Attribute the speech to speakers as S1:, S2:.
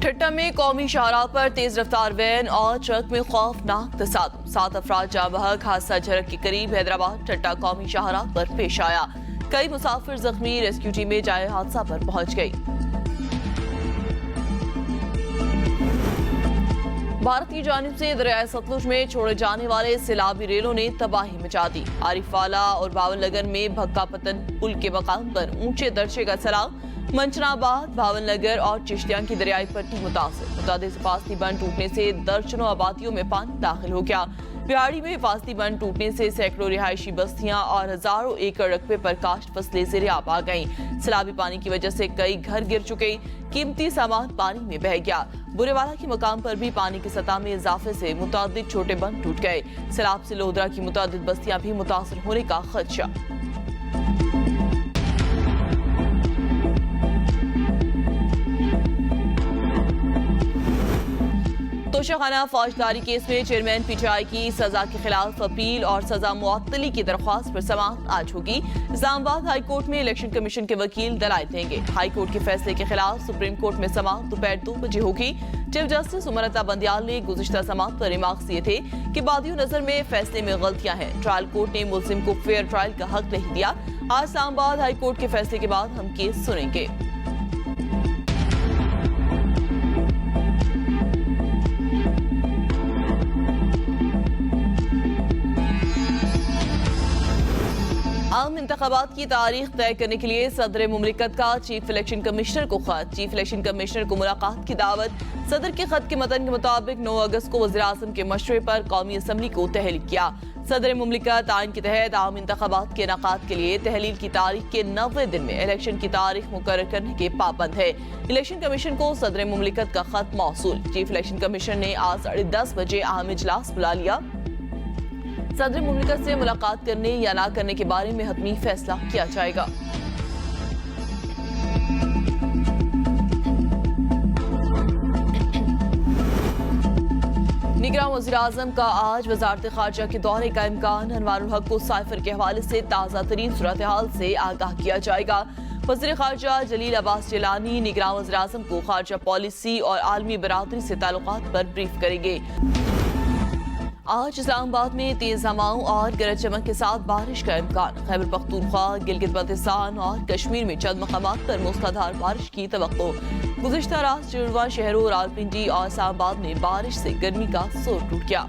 S1: ٹھٹہ میں قومی شاہراہ پر تیز رفتار وین اور ٹرک میں خوفناک تصادم، 7 افراد جاں بحق، حادثہ جھرک کے قریب حیدرآباد ٹھٹہ قومی شاہراہ پر پیش آیا۔ کئی مسافر زخمی، ریسکیو ٹیمیں جائے حادثہ پر پہنچ گئی۔ بھارت کی جانب سے دریائے ستلج میں چھوڑے جانے والے سیلابی ریلوں نے تباہی مچا دی۔ عارف والا اور باول نگر میں بھگا پتن پل کے مقام پر اونچے درجے کا سیلاب، منچنا آباد، باول نگر اور چشتیاں کی دریائی پٹی متاثر۔ متعدد حفاظتی بند ٹوٹنے سے درجنوں آبادیوں میں پانی داخل ہو گیا۔ بہاڑی میں حفاظتی بند ٹوٹنے سے سینکڑوں رہائشی بستیاں اور ہزاروں ایکڑ رقبے پر کاشت فصلیں زیر آب آ گئیں۔ سیلابی پانی کی وجہ سے کئی گھر گر چکے، قیمتی سامان پانی میں بہہ گیا۔ برے والا کے مقام پر بھی پانی کی سطح میں اضافے سے متعدد چھوٹے بند ٹوٹ گئے۔ سیلاب سے لودھرا کی متعدد بستیاں بھی متاثر ہونے کا خدشہ۔ توشہ خانہ فوجداری کیس میں چیئرمین پی ٹی آئی کی سزا کے خلاف اپیل اور سزا معطلی کی درخواست پر سماعت آج ہوگی۔ اسلام آباد ہائی کورٹ میں الیکشن کمیشن کے وکیل دلائل دیں گے۔ ہائی کورٹ کے فیصلے کے خلاف سپریم کورٹ میں سماعت دوپہر 2 بجے ہوگی۔ چیف جسٹس امرتا بندیال نے گزشتہ سماعت پر ریمارکس دیے تھے کہ بادیوں نظر میں فیصلے میں غلطیاں ہیں۔ ٹرائل کورٹ نے ملزم کو فیئر ٹرائل کا حق نہیں دیا۔ آج اسلام آباد ہائی کورٹ کے فیصلے کے بعد ہم کیس سنیں گے۔ عام انتخابات کی تاریخ طے کرنے کے لیے صدر مملکت کا چیف الیکشن کمشنر کو خط۔ چیف الیکشن کمشنر کو ملاقات کی دعوت۔ صدر کے خط کے متن کے مطابق 9 اگست کو وزیر اعظم کے مشورے پر قومی اسمبلی کو تحلیل کیا۔ صدر مملکت آئین کے تحت عام انتخابات کے انعقاد کے لیے تحلیل کی تاریخ کے 90 دن میں الیکشن کی تاریخ مقرر کرنے کے پابند ہے۔ الیکشن کمیشن کو صدر مملکت کا خط موصول۔ چیف الیکشن کمیشن نے آج 10:30 بجے اہم اجلاس بلا لیا۔ صدر مملکت سے ملاقات کرنے یا نہ کرنے کے بارے میں حتمی فیصلہ کیا جائے گا۔ نگراں وزیر اعظم کا آج وزارت خارجہ کے دورے کا امکان۔ انوار الحق کو سائفر کے حوالے سے تازہ ترین صورتحال سے آگاہ کیا جائے گا۔ وزیر خارجہ جلیل عباس جیلانی نگراں وزیر اعظم کو خارجہ پالیسی اور عالمی برادری سے تعلقات پر بریف کریں گے۔ آج اسلام آباد میں تیز ہواؤں اور گرج چمک کے ساتھ بارش کا امکان۔ خیبر پختونخوا، گلگت بلتستان اور کشمیر میں چند مقامات پر موسلادھار بارش کی توقع۔ گزشتہ رات جڑواں شہروں راولپنڈی اور اسلام آباد میں بارش سے گرمی کا زور ٹوٹ گیا۔